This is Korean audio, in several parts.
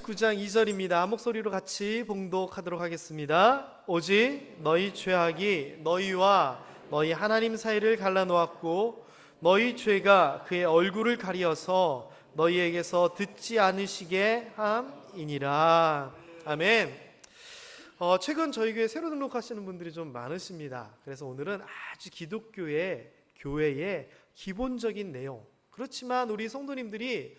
49장 2절입니다. 목소리로 같이 봉독하도록 하겠습니다. 오직 너희 죄악이 너희와 너희 하나님 사이를 갈라놓았고 너희 죄가 그의 얼굴을 가리어서 너희에게서 듣지 않으시게 함이니라. 아멘. 최근 저희 교회 새로 등록하시는 분들이 좀 많으십니다. 그래서 오늘은 아주 기독교의 교회의 기본적인 내용, 그렇지만 우리 성도님들이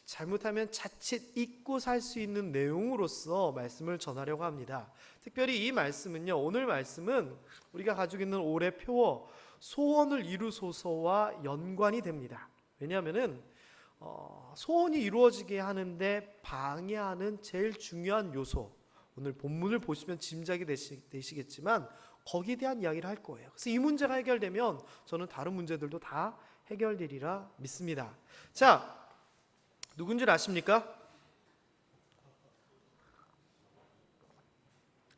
잘못하면 자칫 잊고 살 수 있는 내용으로서 말씀을 전하려고 합니다. 특별히 이 말씀은요, 오늘 말씀은 우리가 가지고 있는 올해 표어 소원을 이루소서와 연관이 됩니다. 왜냐하면은 소원이 이루어지게 하는데 방해하는 제일 중요한 요소, 오늘 본문을 보시면 짐작이 되시겠지만 거기에 대한 이야기를 할 거예요. 그래서 이 문제가 해결되면 저는 다른 문제들도 다 해결되리라 믿습니다. 자, 누군지 아십니까?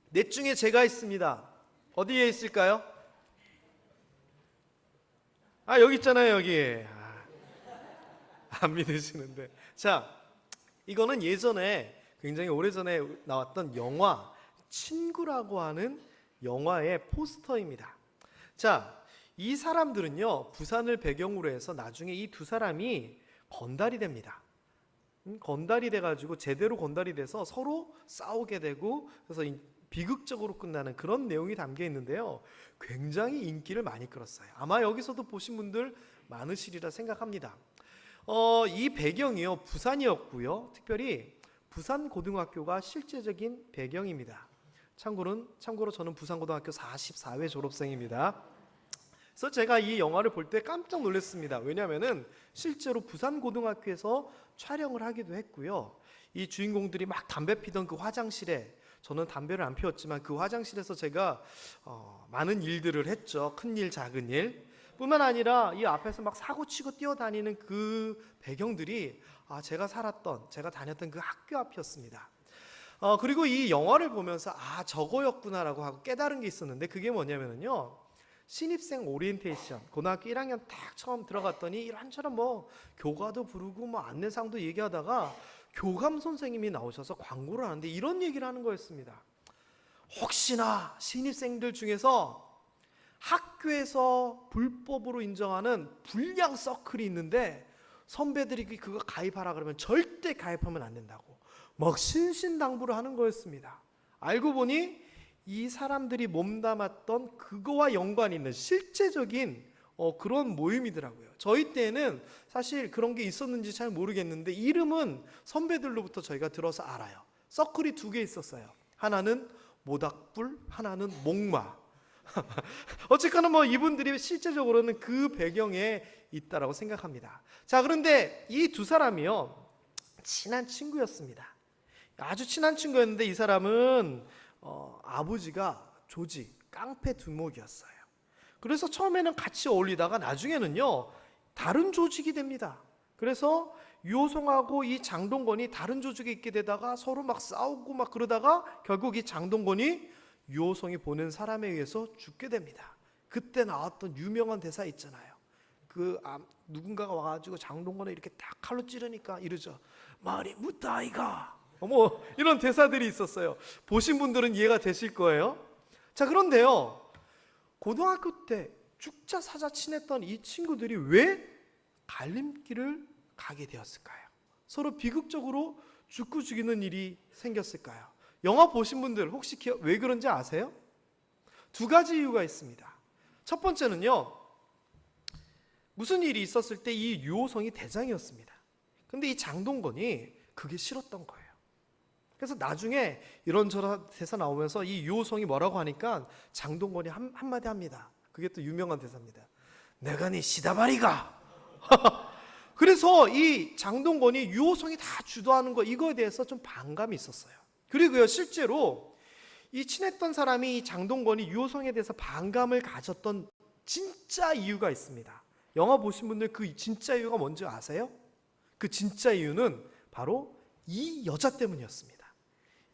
넷 중에 제가 있습니다. 어디에 있을까요? 여기 있잖아요. 여기. 안 믿으시는데. 자, 이거는 예전에 굉장히 오래전에 나왔던 영화 친구라고 하는 영화의 포스터입니다. 자, 이 사람들은요, 부산을 배경으로 해서 나중에 이 두 사람이 건달이 됩니다. 건달이 돼가지고 제대로 건달이 돼서 서로 싸우게 되고, 그래서 비극적으로 끝나는 그런 내용이 담겨 있는데요, 굉장히 인기를 많이 끌었어요. 아마 여기서도 보신 분들 많으시리라 생각합니다. 이 배경이요, 부산이었고요. 특별히 부산고등학교가 실제적인 배경입니다. 참고로 저는 부산고등학교 44회 졸업생입니다. 그래서 제가 이 영화를 볼 때 깜짝 놀랐습니다. 왜냐하면은 실제로 부산고등학교에서 촬영을 하기도 했고요. 이 주인공들이 막 담배 피던 그 화장실에, 저는 담배를 안 피웠지만 그 화장실에서 제가 많은 일들을 했죠. 큰 일, 작은 일. 뿐만 아니라 이 앞에서 막 사고치고 뛰어다니는 그 배경들이 제가 다녔던 그 학교 앞이었습니다. 그리고 이 영화를 보면서 저거였구나라고 하고 깨달은 게 있었는데, 그게 뭐냐면요, 신입생 오리엔테이션, 고등학교 1학년 딱 처음 들어갔더니 이런저런 교가도 부르고 안내상도 얘기하다가 교감 선생님이 나오셔서 광고를 하는데 이런 얘기를 하는 거였습니다. 혹시나 신입생들 중에서 학교에서 불법으로 인정하는 불량 서클이 있는데 선배들이 그거 가입하라 그러면 절대 가입하면 안 된다고 막 신신당부를 하는 거였습니다. 알고 보니 이 사람들이 몸담았던 그거와 연관이 있는 실제적인 그런 모임이더라고요. 저희 때는 사실 그런 게 있었는지 잘 모르겠는데 이름은 선배들로부터 저희가 들어서 알아요. 서클이 2개 있었어요. 하나는 모닥불, 하나는 목마. 어쨌거나 이분들이 실제적으로는 그 배경에 있다라고 생각합니다. 자, 그런데 이 두 사람이요, 친한 친구였습니다. 아주 친한 친구였는데 이 사람은 아버지가 조직, 깡패 두목이었어요. 그래서 처음에는 같이 어울리다가 나중에는요, 다른 조직이 됩니다. 그래서 유호성하고 이 장동건이 다른 조직에 있게 되다가 서로 막 싸우고 막 그러다가 결국 이 장동건이 유호성이 보낸 사람에 의해서 죽게 됩니다. 그때 나왔던 유명한 대사 있잖아요. 누군가가 와가지고 장동건을 이렇게 딱 칼로 찌르니까 이러죠. 말이 묻다이가. 이런 대사들이 있었어요. 보신 분들은 이해가 되실 거예요. 자, 그런데요, 고등학교 때 죽자 사자 친했던 이 친구들이 왜 갈림길을 가게 되었을까요? 서로 비극적으로 죽고 죽이는 일이 생겼을까요? 영화 보신 분들 혹시 왜 그런지 아세요? 2가지 이유가 있습니다. 첫 번째는요, 무슨 일이 있었을 때 이 유호성이 대장이었습니다. 근데 이 장동건이 그게 싫었던 거예요. 그래서 나중에 이런저런 대사 나오면서 이 유호성이 뭐라고 하니까 장동건이 한마디 합니다. 그게 또 유명한 대사입니다. 내가 네 시다바리가. 그래서 이 장동건이 유호성이 다 주도하는 거, 이거에 대해서 좀 반감이 있었어요. 그리고요, 실제로 이 친했던 사람이 이 장동건이 유호성에 대해서 반감을 가졌던 진짜 이유가 있습니다. 영화 보신 분들 그 진짜 이유가 뭔지 아세요? 그 진짜 이유는 바로 이 여자 때문이었습니다.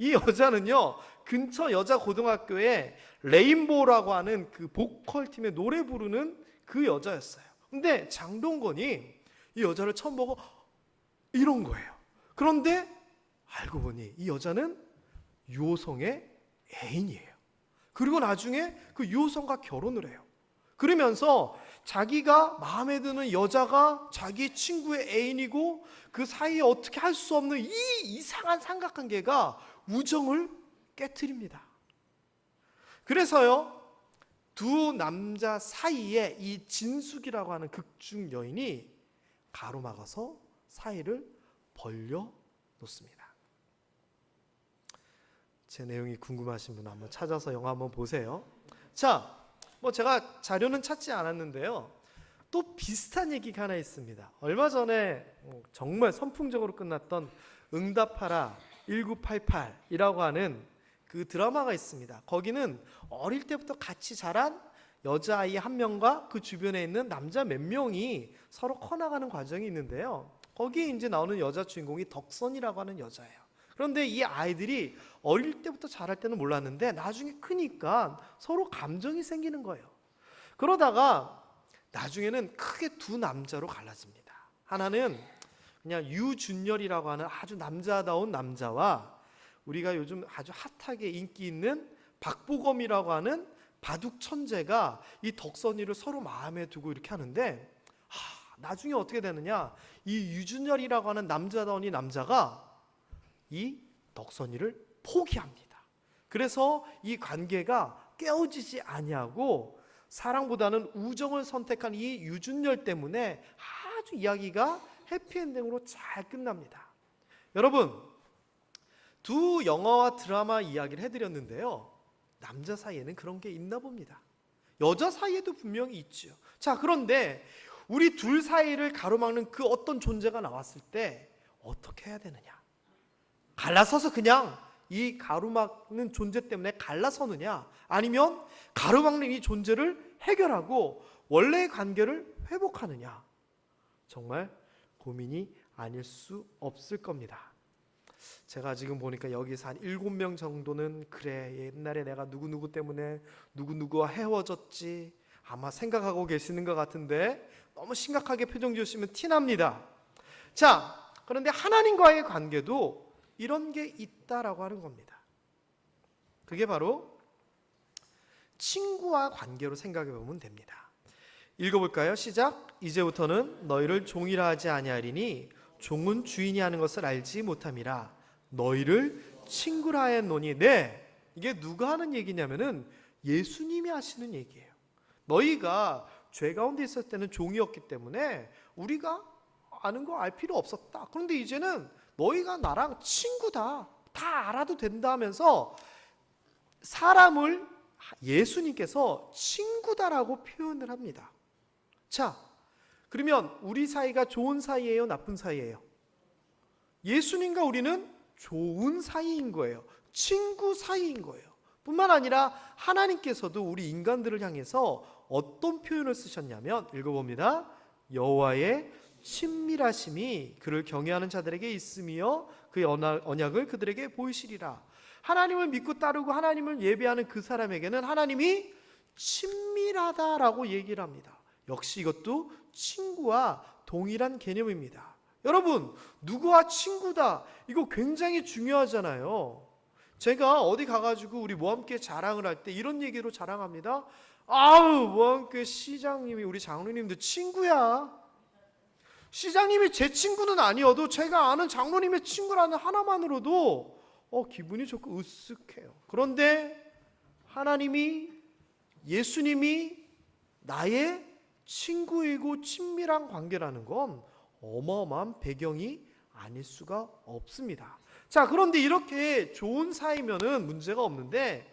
이 여자는요, 근처 여자 고등학교에 레인보우라고 하는 그 보컬팀의 노래 부르는 그 여자였어요. 근데 장동건이 이 여자를 처음 보고 이런 거예요. 그런데 알고 보니 이 여자는 유호성의 애인이에요. 그리고 나중에 그 유호성과 결혼을 해요. 그러면서 자기가 마음에 드는 여자가 자기 친구의 애인이고 그 사이에 어떻게 할 수 없는 이 이상한 삼각관계가 우정을 깨트립니다. 그래서요, 두 남자 사이에 이 진숙이라고 하는 극중 여인이 가로막아서 사이를 벌려 놓습니다. 제 내용이 궁금하신 분 한번 찾아서 영화 한번 보세요. 자, 제가 자료는 찾지 않았는데요, 또 비슷한 얘기가 하나 있습니다. 얼마 전에 정말 선풍적으로 끝났던 응답하라 1988이라고 하는 그 드라마가 있습니다. 거기는 어릴 때부터 같이 자란 여자아이 한 명과 그 주변에 있는 남자 몇 명이 서로 커나가는 과정이 있는데요, 거기에 이제 나오는 여자 주인공이 덕선이라고 하는 여자예요. 그런데 이 아이들이 어릴 때부터 자랄 때는 몰랐는데 나중에 크니까 서로 감정이 생기는 거예요. 그러다가 나중에는 크게 두 남자로 갈라집니다. 하나는 그냥 유준열이라고 하는 아주 남자다운 남자와 우리가 요즘 아주 핫하게 인기 있는 박보검이라고 하는 바둑 천재가 이 덕선이를 서로 마음에 두고 이렇게 하는데, 나중에 어떻게 되느냐, 이 유준열이라고 하는 남자다운 이 남자가 이 덕선이를 포기합니다. 그래서 이 관계가 깨어지지 아니하고 사랑보다는 우정을 선택한 이 유준열 때문에 아주 이야기가 해피엔딩으로 잘 끝납니다. 여러분, 두 영화와 드라마 이야기를 해드렸는데요, 남자 사이에는 그런 게 있나 봅니다. 여자 사이에도 분명히 있죠. 자, 그런데 우리 둘 사이를 가로막는 그 어떤 존재가 나왔을 때 어떻게 해야 되느냐? 갈라서서 그냥 이 가로막는 존재 때문에 갈라서느냐, 아니면 가로막는 이 존재를 해결하고 원래의 관계를 회복하느냐, 정말 고민이 아닐 수 없을 겁니다. 제가 지금 보니까 여기서 한 7명 정도는 그래, 옛날에 내가 누구누구 때문에 누구누구와 헤어졌지 아마 생각하고 계시는 것 같은데 너무 심각하게 표정 지으시면 티납니다. 자, 그런데 하나님과의 관계도 이런 게 있다라고 하는 겁니다. 그게 바로 친구와 관계로 생각해 보면 됩니다. 읽어볼까요? 시작. 이제부터는 너희를 종이라 하지 아니하리니 종은 주인이 하는 것을 알지 못함이라 너희를 친구라 하였노니. 네, 이게 누가 하는 얘기냐면은 예수님이 하시는 얘기예요. 너희가 죄 가운데 있을 때는 종이었기 때문에 우리가 아는 거 알 필요 없었다. 그런데 이제는 너희가 나랑 친구다, 다 알아도 된다 하면서 사람을 예수님께서 친구다라고 표현을 합니다. 자, 그러면 우리 사이가 좋은 사이예요, 나쁜 사이예요? 예수님과 우리는 좋은 사이인 거예요. 친구 사이인 거예요. 뿐만 아니라 하나님께서도 우리 인간들을 향해서 어떤 표현을 쓰셨냐면, 읽어봅니다. 여호와의 친밀하심이 그를 경외하는 자들에게 있으며 그의 언약을 그들에게 보이시리라. 하나님을 믿고 따르고 하나님을 예배하는 그 사람에게는 하나님이 친밀하다라고 얘기를 합니다. 역시 이것도 친구와 동일한 개념입니다. 여러분, 누구와 친구다, 이거 굉장히 중요하잖아요. 제가 어디 가가지고 우리 모함교회 자랑을 할 때 이런 얘기로 자랑합니다. 아우, 모함교회 시장님이 우리 장로님도 친구야. 시장님이 제 친구는 아니어도 제가 아는 장로님의 친구라는 하나만으로도 기분이 좋고 으쓱해요. 그런데 하나님이, 예수님이 나의 친구이고 친밀한 관계라는 건 어마어마한 배경이 아닐 수가 없습니다. 자, 그런데 이렇게 좋은 사이면은 문제가 없는데,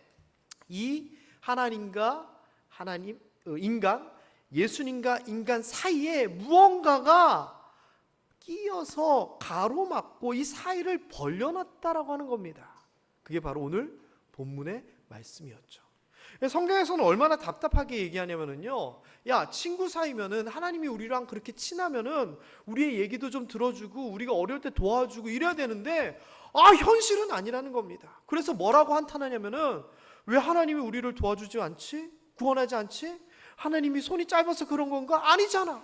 이 하나님과 인간, 예수님과 인간 사이에 무언가가 끼어서 가로막고 이 사이를 벌려놨다라고 하는 겁니다. 그게 바로 오늘 본문의 말씀이었죠. 성경에서는 얼마나 답답하게 얘기하냐면요, 야, 친구 사이면은 하나님이 우리랑 그렇게 친하면은 우리의 얘기도 좀 들어주고 우리가 어려울 때 도와주고 이래야 되는데, 현실은 아니라는 겁니다. 그래서 뭐라고 한탄하냐면은, 왜 하나님이 우리를 도와주지 않지? 구원하지 않지? 하나님이 손이 짧아서 그런 건가? 아니잖아.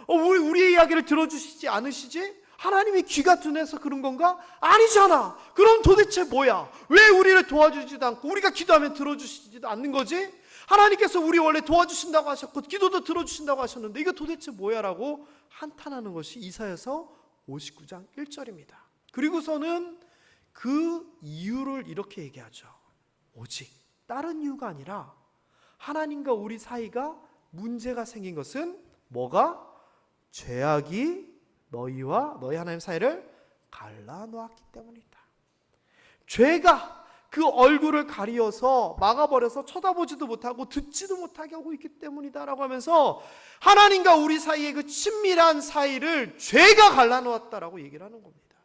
왜 우리의 이야기를 들어주시지 않으시지? 하나님이 귀가 둔해서 그런 건가? 아니잖아. 그럼 도대체 뭐야? 왜 우리를 도와주지도 않고 우리가 기도하면 들어주시지도 않는 거지? 하나님께서 우리 원래 도와주신다고 하셨고 기도도 들어주신다고 하셨는데 이거 도대체 뭐야? 라고 한탄하는 것이 이사야서 59장 1절입니다. 그리고서는 그 이유를 이렇게 얘기하죠. 오직 다른 이유가 아니라 하나님과 우리 사이가 문제가 생긴 것은 뭐가? 죄악이 너희와 너희 하나님 사이를 갈라놓았기 때문이다. 죄가 그 얼굴을 가리어서 막아버려서 쳐다보지도 못하고 듣지도 못하게 하고 있기 때문이다 라고 하면서 하나님과 우리 사이의 그 친밀한 사이를 죄가 갈라놓았다라고 얘기를 하는 겁니다.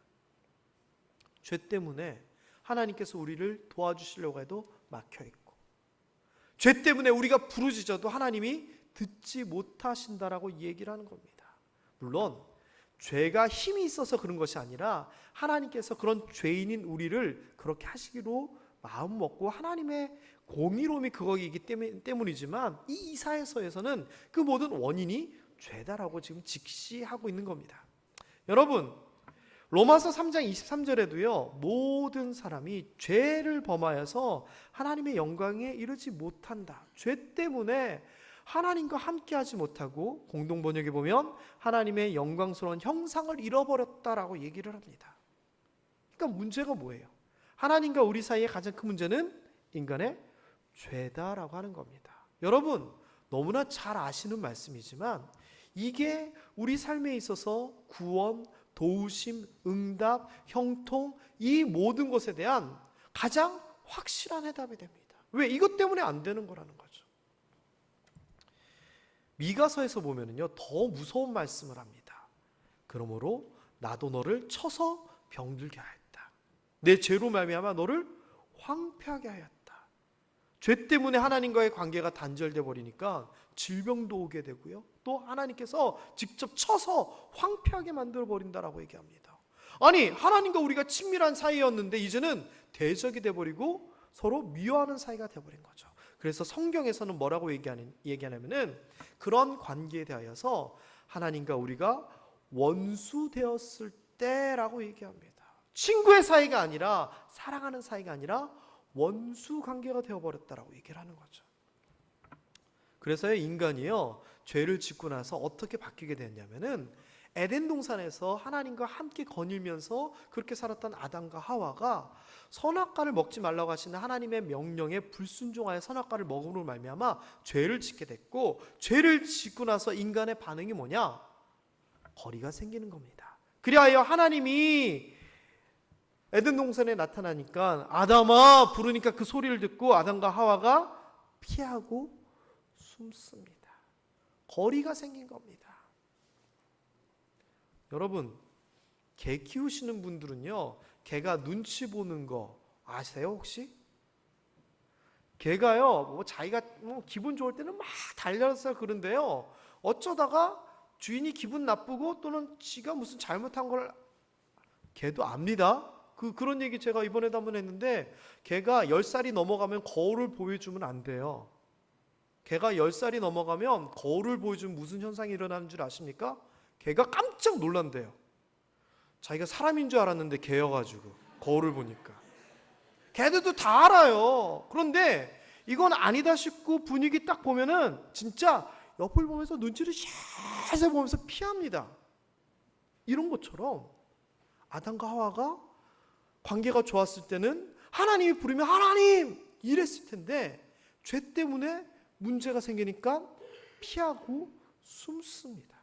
죄 때문에 하나님께서 우리를 도와주시려고 해도 막혀있고, 죄 때문에 우리가 부르짖어도 하나님이 듣지 못하신다라고 얘기를 하는 겁니다. 물론 죄가 힘이 있어서 그런 것이 아니라 하나님께서 그런 죄인인 우리를 그렇게 하시기로 마음 먹고 하나님의 공의로움이 그거이기 때문이지만 이 이사야서에서는 그 모든 원인이 죄다라고 지금 직시하고 있는 겁니다. 여러분, 로마서 3장 23절에도요 모든 사람이 죄를 범하여서 하나님의 영광에 이르지 못한다, 죄 때문에 하나님과 함께하지 못하고, 공동번역에 보면 하나님의 영광스러운 형상을 잃어버렸다라고 얘기를 합니다. 그러니까 문제가 뭐예요? 하나님과 우리 사이의 가장 큰 문제는 인간의 죄다라고 하는 겁니다. 여러분, 너무나 잘 아시는 말씀이지만 이게 우리 삶에 있어서 구원, 도우심, 응답, 형통, 이 모든 것에 대한 가장 확실한 해답이 됩니다. 왜? 이것 때문에 안 되는 거라는 거죠. 미가서에서 보면은요 더 무서운 말씀을 합니다. 그러므로 나도 너를 쳐서 병들게 하였다. 내 죄로 말미암아 너를 황폐하게 하였다. 죄 때문에 하나님과의 관계가 단절돼 버리니까 질병도 오게 되고요, 또 하나님께서 직접 쳐서 황폐하게 만들어 버린다라고 얘기합니다. 아니, 하나님과 우리가 친밀한 사이였는데 이제는 대적이 돼 버리고 서로 미워하는 사이가 돼 버린 거죠. 그래서 성경에서는 뭐라고 얘기하냐면은 그런 관계에 대하여서 하나님과 우리가 원수 되었을 때라고 얘기합니다. 친구의 사이가 아니라, 사랑하는 사이가 아니라 원수 관계가 되어버렸다라고 얘기를 하는 거죠. 그래서 인간이요 죄를 짓고 나서 어떻게 바뀌게 됐냐면은 에덴 동산에서 하나님과 함께 거닐면서 그렇게 살았던 아담과 하와가 선악과를 먹지 말라고 하시는 하나님의 명령에 불순종하여 선악과를 먹음으로 말미암아 죄를 짓게 됐고, 죄를 짓고 나서 인간의 반응이 뭐냐? 거리가 생기는 겁니다. 그리하여 하나님이 에덴 동산에 나타나니까 아담아 부르니까 그 소리를 듣고 아담과 하와가 피하고 숨습니다. 거리가 생긴 겁니다. 여러분, 개 키우시는 분들은요 개가 눈치 보는 거 아세요 혹시? 개가요 자기가 기분 좋을 때는 막 달려서 그런데요 어쩌다가 주인이 기분 나쁘고 또는 지가 무슨 잘못한 걸 개도 압니다. 그런 얘기 제가 이번에도 한번 했는데, 개가 10살이 넘어가면 거울을 보여주면 안 돼요. 개가 10살이 넘어가면 거울을 보여주면 무슨 현상이 일어나는 줄 아십니까? 개가 깜짝 놀란대요. 자기가 사람인 줄 알았는데 개여가지고 거울을 보니까. 개들도 다 알아요. 그런데 이건 아니다 싶고 분위기 딱 보면은 진짜 옆을 보면서 눈치를 샤샤 보면서 피합니다. 이런 것처럼 아담과 하와가 관계가 좋았을 때는 하나님이 부르면 하나님 이랬을 텐데 죄 때문에 문제가 생기니까 피하고 숨습니다.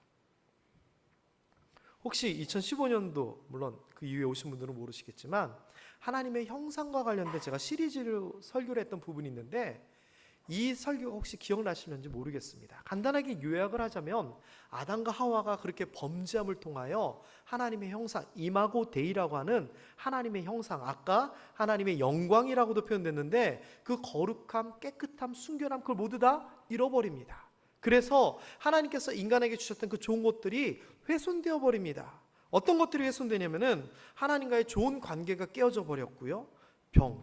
혹시 2015년도, 물론 그 이후에 오신 분들은 모르시겠지만 하나님의 형상과 관련된 제가 시리즈로 설교를 했던 부분이 있는데 이 설교가 혹시 기억나시는지 모르겠습니다. 간단하게 요약을 하자면 아담과 하와가 그렇게 범죄함을 통하여 하나님의 형상, 이마고 데이라고 하는 하나님의 형상, 아까 하나님의 영광이라고도 표현됐는데 그 거룩함, 깨끗함, 순결함 그걸 모두 다 잃어버립니다. 그래서 하나님께서 인간에게 주셨던 그 좋은 것들이 훼손되어 버립니다. 어떤 것들이 훼손되냐면은 하나님과의 좋은 관계가 깨어져 버렸고요,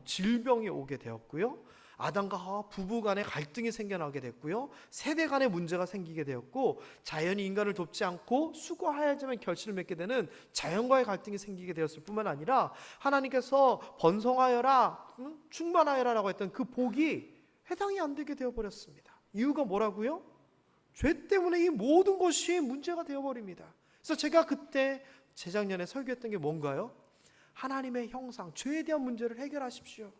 질병이 오게 되었고요, 아담과 하와 부부 간의 갈등이 생겨나게 됐고요. 세대 간의 문제가 생기게 되었고, 자연이 인간을 돕지 않고 수고하야지만 결실을 맺게 되는 자연과의 갈등이 생기게 되었을 뿐만 아니라, 하나님께서 번성하여라, 충만하여라 라고 했던 그 복이 해당이 안 되게 되어버렸습니다. 이유가 뭐라고요? 죄 때문에 이 모든 것이 문제가 되어버립니다. 그래서 제가 그때 재작년에 설교했던 게 뭔가요? 하나님의 형상, 죄에 대한 문제를 해결하십시오.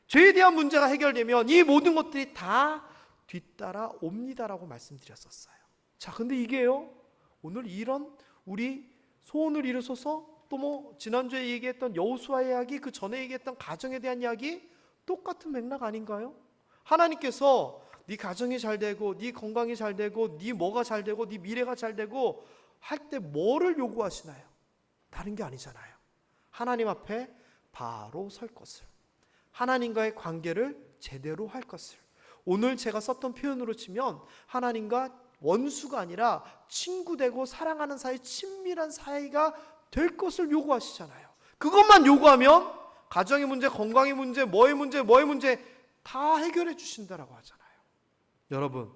죄에 대한 문제가 해결되면 이 모든 것들이 다 뒤따라 옵니다라고 말씀드렸었어요. 자, 근데 이게요, 오늘 이런 우리 소원을 이루소서, 또 뭐 지난주에 얘기했던 여호수아의 이야기, 그 전에 얘기했던 가정에 대한 이야기, 똑같은 맥락 아닌가요? 하나님께서 네 가정이 잘 되고, 네 건강이 잘 되고, 네 뭐가 잘 되고, 네 미래가 잘 되고 할 때 뭐를 요구하시나요? 다른 게 아니잖아요. 하나님 앞에 바로 설 것을, 하나님과의 관계를 제대로 할 것을. 오늘 제가 썼던 표현으로 치면 하나님과 원수가 아니라 친구 되고 사랑하는 사이, 친밀한 사이가 될 것을 요구하시잖아요. 그것만 요구하면 가정의 문제, 건강의 문제, 뭐의 문제 다 해결해 주신다라고 하잖아요. 여러분,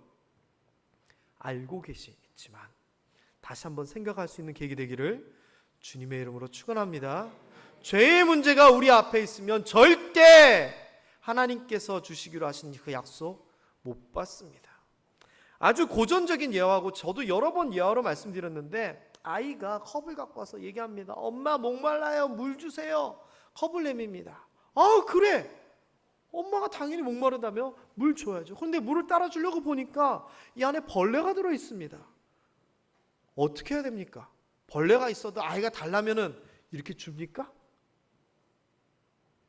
알고 계시겠지만 다시 한번 생각할 수 있는 계기 되기를 주님의 이름으로 축원합니다. 죄의 문제가 우리 앞에 있으면 절대 하나님께서 주시기로 하신 그 약속 못 받습니다. 아주 고전적인 예화고, 저도 여러 번 예화로 말씀드렸는데, 아이가 컵을 갖고 와서 얘기합니다. 엄마 목말라요, 물 주세요. 컵을 내밉니다. 그래, 엄마가 당연히 목마르다며 물 줘야죠. 그런데 물을 따라주려고 보니까 이 안에 벌레가 들어있습니다. 어떻게 해야 됩니까? 벌레가 있어도 아이가 달라면은 이렇게 줍니까?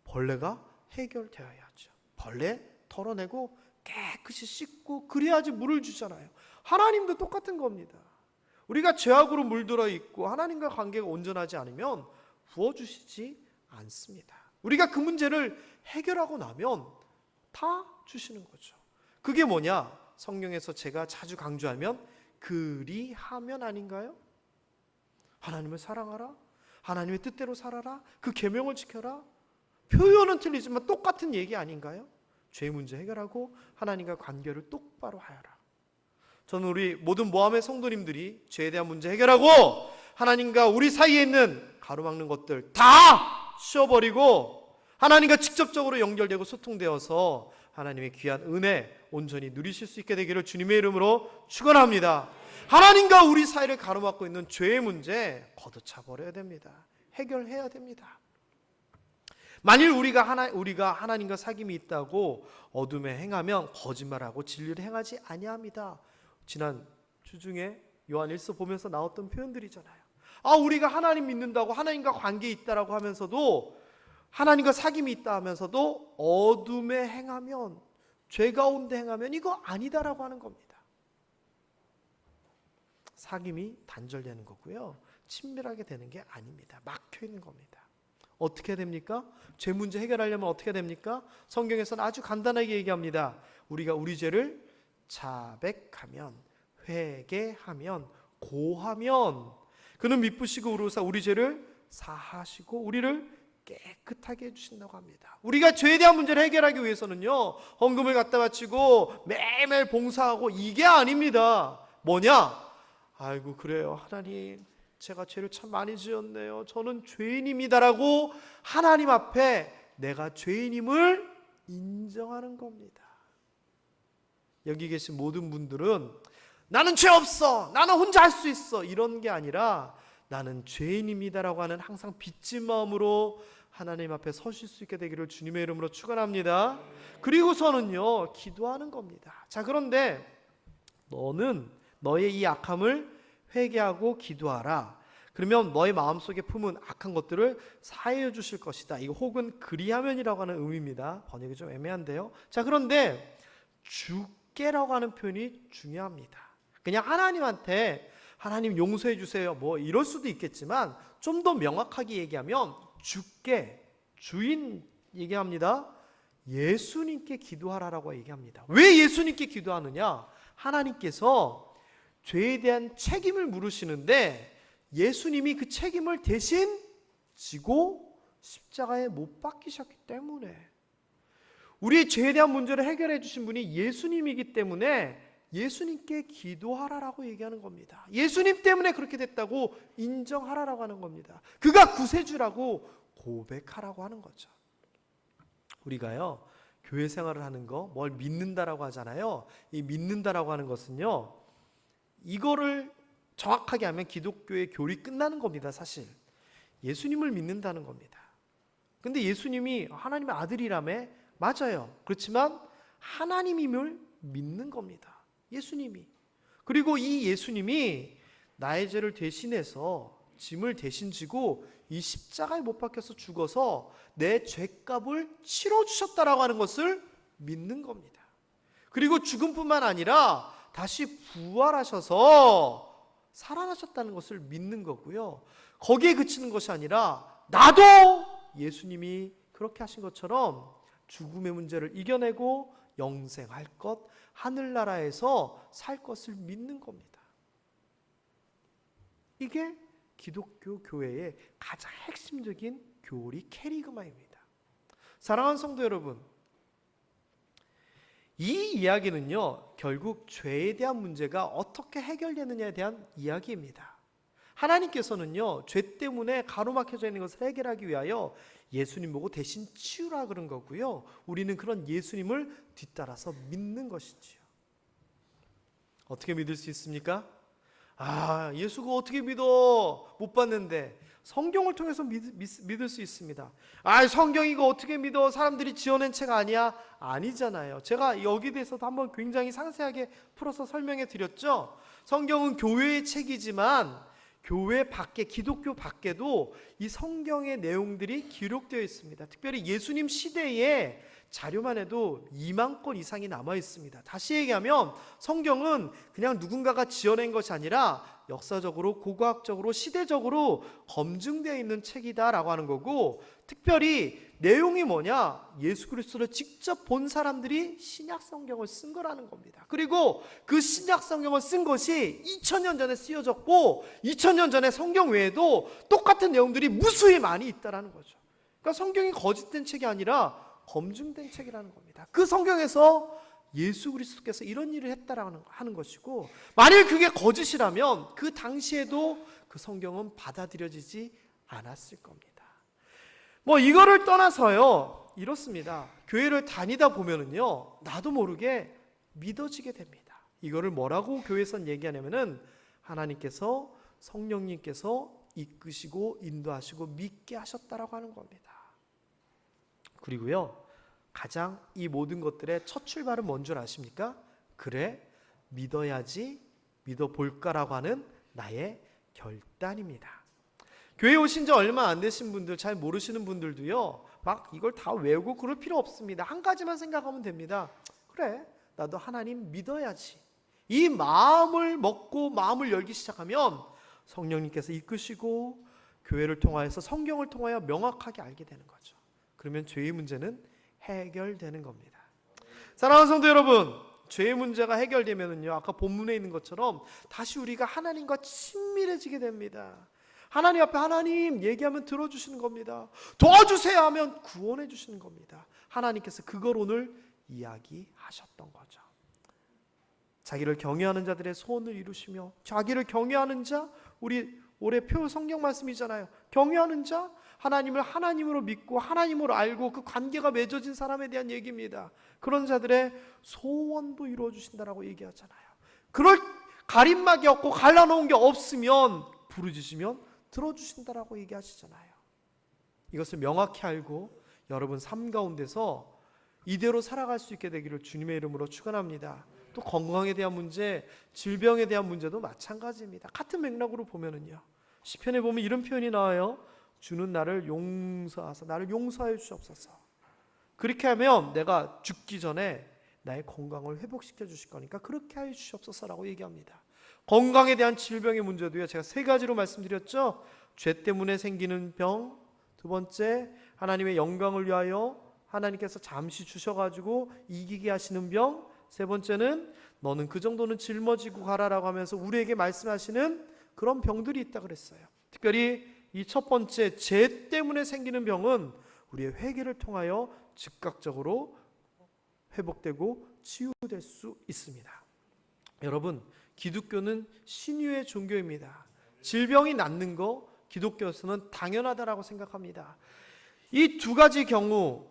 벌레가 해결되어야죠. 벌레 털어내고 깨끗이 씻고 그래야지 물을 주잖아요. 하나님도 똑같은 겁니다. 우리가 죄악으로 물들어 있고 하나님과 관계가 온전하지 않으면 부어주시지 않습니다. 우리가 그 문제를 해결하고 나면 다 주시는 거죠. 그게 뭐냐? 성경에서 제가 자주 강조하면 그리하면 아닌가요? 하나님을 사랑하라, 하나님의 뜻대로 살아라, 그 계명을 지켜라. 표현은 틀리지만 똑같은 얘기 아닌가요? 죄 문제 해결하고 하나님과 관계를 똑바로 하여라. 저는 우리 모든 모함의 성도님들이 죄에 대한 문제 해결하고 하나님과 우리 사이에 있는 가로막는 것들 다 치워버리고 하나님과 직접적으로 연결되고 소통되어서 하나님의 귀한 은혜 온전히 누리실 수 있게 되기를 주님의 이름으로 축원합니다. 하나님과 우리 사이를 가로막고 있는 죄의 문제 걷어차 버려야 됩니다. 해결해야 됩니다. 만일 우리가 하나님과 사귐이 있다고 어둠에 행하면 거짓말하고 진리를 행하지 아니합니다. 지난 주 중에 요한 1서 보면서 나왔던 표현들이잖아요. 우리가 하나님 믿는다고, 하나님과 관계 있다라고 하면서도, 하나님과 사귐이 있다 하면서도 어둠에 행하면, 죄 가운데 행하면 이거 아니다라고 하는 겁니다. 사귐이 단절되는 거고요, 친밀하게 되는 게 아닙니다. 막혀 있는 겁니다. 어떻게 됩니까? 죄 문제 해결하려면 어떻게 됩니까? 성경에서는 아주 간단하게 얘기합니다. 우리가 우리 죄를 자백하면, 회개하면, 고하면 그는 미쁘시고 의로우사 우리 죄를 사하시고 우리를 깨끗하게 해주신다고 합니다. 우리가 죄에 대한 문제를 해결하기 위해서는요, 헌금을 갖다 바치고 매일매일 봉사하고 이게 아닙니다. 뭐냐? 아이고 그래요 하나님, 제가 죄를 참 많이 지었네요. 저는 죄인입니다라고 하나님 앞에 내가 죄인임을 인정하는 겁니다. 여기 계신 모든 분들은 나는 죄 없어, 나는 혼자 할 수 있어, 이런 게 아니라 나는 죄인입니다라고 하는 항상 빚진 마음으로 하나님 앞에 서실 수 있게 되기를 주님의 이름으로 축원합니다. 그리고서는요, 기도하는 겁니다. 자, 그런데 너는 너의 이 악함을 회개하고 기도하라. 그러면 너의 마음속에 품은 악한 것들을 사하여 주실 것이다. 이거 혹은 그리하면이라고 하는 의미입니다. 번역이 좀 애매한데요. 자, 그런데 주께라고 하는 표현이 중요합니다. 그냥 하나님한테 하나님 용서해 주세요 뭐 이럴 수도 있겠지만, 좀 더 명확하게 얘기하면 주께, 주인 얘기합니다. 예수님께 기도하라라고 얘기합니다. 왜 예수님께 기도하느냐? 하나님께서 죄에 대한 책임을 물으시는데 예수님이 그 책임을 대신 지고 십자가에 못 박히셨기 때문에 우리의 죄에 대한 문제를 해결해 주신 분이 예수님이기 때문에 예수님께 기도하라라고 얘기하는 겁니다. 예수님 때문에 그렇게 됐다고 인정하라라고 하는 겁니다. 그가 구세주라고 고백하라고 하는 거죠. 우리가요, 교회 생활을 하는 거, 뭘 믿는다라고 하잖아요. 이 믿는다라고 하는 것은요, 이거를 정확하게 하면 기독교의 교리 끝나는 겁니다. 사실 예수님을 믿는다는 겁니다. 근데 예수님이 하나님의 아들이라며? 맞아요. 그렇지만 하나님임을 믿는 겁니다. 예수님이. 그리고 이 예수님이 나의 죄를 대신해서 짐을 대신 지고 이 십자가에 못 박혀서 죽어서 내 죄값을 치러주셨다라고 하는 것을 믿는 겁니다. 그리고 죽음뿐만 아니라 다시 부활하셔서 살아나셨다는 것을 믿는 거고요. 거기에 그치는 것이 아니라 나도 예수님이 그렇게 하신 것처럼 죽음의 문제를 이겨내고 영생할 것, 하늘나라에서 살 것을 믿는 겁니다. 이게 기독교 교회의 가장 핵심적인 교리 캐리그마입니다. 사랑하는 성도 여러분, 이 이야기는요, 결국 죄에 대한 문제가 어떻게 해결되느냐에 대한 이야기입니다. 하나님께서는요, 죄 때문에 가로막혀져 있는 것을 해결하기 위하여 예수님 보고 대신 치우라 그런 거고요. 우리는 그런 예수님을 뒤따라서 믿는 것이지요. 어떻게 믿을 수 있습니까? 예수 그거 어떻게 믿어? 못 봤는데. 성경을 통해서 믿을 수 있습니다. 성경 이거 어떻게 믿어? 사람들이 지어낸 책 아니야? 아니잖아요. 제가 여기에 대해서도 한번 굉장히 상세하게 풀어서 설명해 드렸죠. 성경은 교회의 책이지만 교회 밖에, 기독교 밖에도 이 성경의 내용들이 기록되어 있습니다. 특별히 예수님 시대에 자료만 해도 2만 건 이상이 남아 있습니다. 다시 얘기하면 성경은 그냥 누군가가 지어낸 것이 아니라 역사적으로, 고고학적으로, 시대적으로 검증되어 있는 책이다라고 하는 거고, 특별히 내용이 뭐냐? 예수 그리스도를 직접 본 사람들이 신약 성경을 쓴 거라는 겁니다. 그리고 그 신약 성경을 쓴 것이 2000년 전에 쓰여졌고 2000년 전에 성경 외에도 똑같은 내용들이 무수히 많이 있다라는 거죠. 그러니까 성경이 거짓된 책이 아니라 검증된 책이라는 겁니다. 그 성경에서 예수 그리스도께서 이런 일을 했다라고 하는 것이고, 만일 그게 거짓이라면 그 당시에도 그 성경은 받아들여지지 않았을 겁니다. 이거를 떠나서요, 이렇습니다. 교회를 다니다 보면은요, 나도 모르게 믿어지게 됩니다. 이거를 뭐라고 교회에서는 얘기하냐면은 하나님께서, 성령님께서 이끄시고 인도하시고 믿게 하셨다라고 하는 겁니다. 그리고요, 가장 이 모든 것들의 첫 출발은 뭔 줄 아십니까? 그래, 믿어야지, 믿어볼까라고 하는 나의 결단입니다. 교회 오신 지 얼마 안 되신 분들, 잘 모르시는 분들도요, 막 이걸 다 외우고 그럴 필요 없습니다. 한 가지만 생각하면 됩니다. 그래, 나도 하나님 믿어야지. 이 마음을 먹고 마음을 열기 시작하면 성령님께서 이끄시고 교회를 통하여서, 성경을 통하여 명확하게 알게 되는 거죠. 그러면 죄의 문제는 해결되는 겁니다. 사랑하는 성도 여러분, 죄의 문제가 해결되면은요, 아까 본문에 있는 것처럼 다시 우리가 하나님과 친밀해지게 됩니다. 하나님 앞에 하나님 얘기하면 들어주시는 겁니다. 도와주세요 하면 구원해 주시는 겁니다. 하나님께서 그걸 오늘 이야기하셨던 거죠. 자기를 경외하는 자들의 소원을 이루시며, 자기를 경외하는 자, 우리 올해 표 성경 말씀이잖아요. 경외하는 자, 하나님을 하나님으로 믿고 하나님으로 알고 그 관계가 맺어진 사람에 대한 얘기입니다. 그런 자들의 소원도 이루어 주신다라고 얘기하잖아요. 그럴 가림막이 없고 갈라놓은 게 없으면, 부르짖으면 들어주신다라고 얘기하시잖아요. 이것을 명확히 알고 여러분 삶 가운데서 이대로 살아갈 수 있게 되기를 주님의 이름으로 축원합니다. 또 건강에 대한 문제, 질병에 대한 문제도 마찬가지입니다. 같은 맥락으로 보면은요, 시편에 보면 이런 표현이 나와요. 주는 나를 용서하사 나를 용서하여 주시옵소서. 그렇게 하면 내가 죽기 전에 나의 건강을 회복시켜 주실 거니까 그렇게 하여 주시옵소서라고 얘기합니다. 건강에 대한 질병의 문제도요, 제가 3가지로 말씀드렸죠. 죄 때문에 생기는 병, 두 번째 하나님의 영광을 위하여 하나님께서 잠시 주셔가지고 이기게 하시는 병, 세 번째는 너는 그 정도는 짊어지고 가라라고 하면서 우리에게 말씀하시는 그런 병들이 있다 그랬어요. 특별히 이 첫 번째 죄 때문에 생기는 병은 우리의 회개를 통하여 즉각적으로 회복되고 치유될 수 있습니다. 여러분, 기독교는 신유의 종교입니다. 질병이 낫는 거 기독교에서는 당연하다라고 생각합니다. 이 두 가지 경우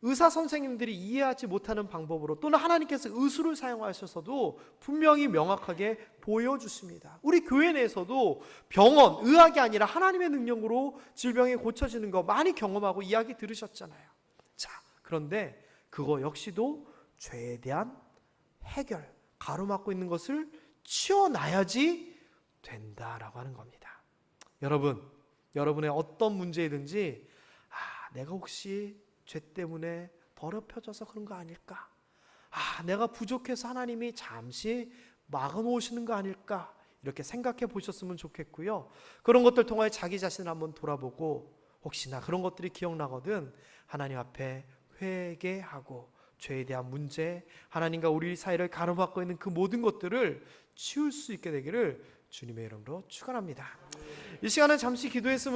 의사 선생님들이 이해하지 못하는 방법으로 또는 하나님께서 의술을 사용하셔서도 분명히 명확하게 보여주십니다. 우리 교회 내에서도 병원, 의학이 아니라 하나님의 능력으로 질병이 고쳐지는 거 많이 경험하고 이야기 들으셨잖아요. 자, 그런데 그거 역시도 죄에 대한 해결, 가로막고 있는 것을 치워놔야지 된다라고 하는 겁니다. 여러분, 여러분의 어떤 문제이든지 내가 혹시 죄 때문에 더럽혀져서 그런 거 아닐까? 내가 부족해서 하나님이 잠시 막아놓으시는 거 아닐까? 이렇게 생각해 보셨으면 좋겠고요. 그런 것들 통하여 자기 자신을 한번 돌아보고 혹시나 그런 것들이 기억나거든 하나님 앞에 회개하고 죄에 대한 문제, 하나님과 우리 사이를 가로막고 있는 그 모든 것들을 치울 수 있게 되기를 주님의 이름으로 축원합니다. 이 시간은 잠시 기도했으면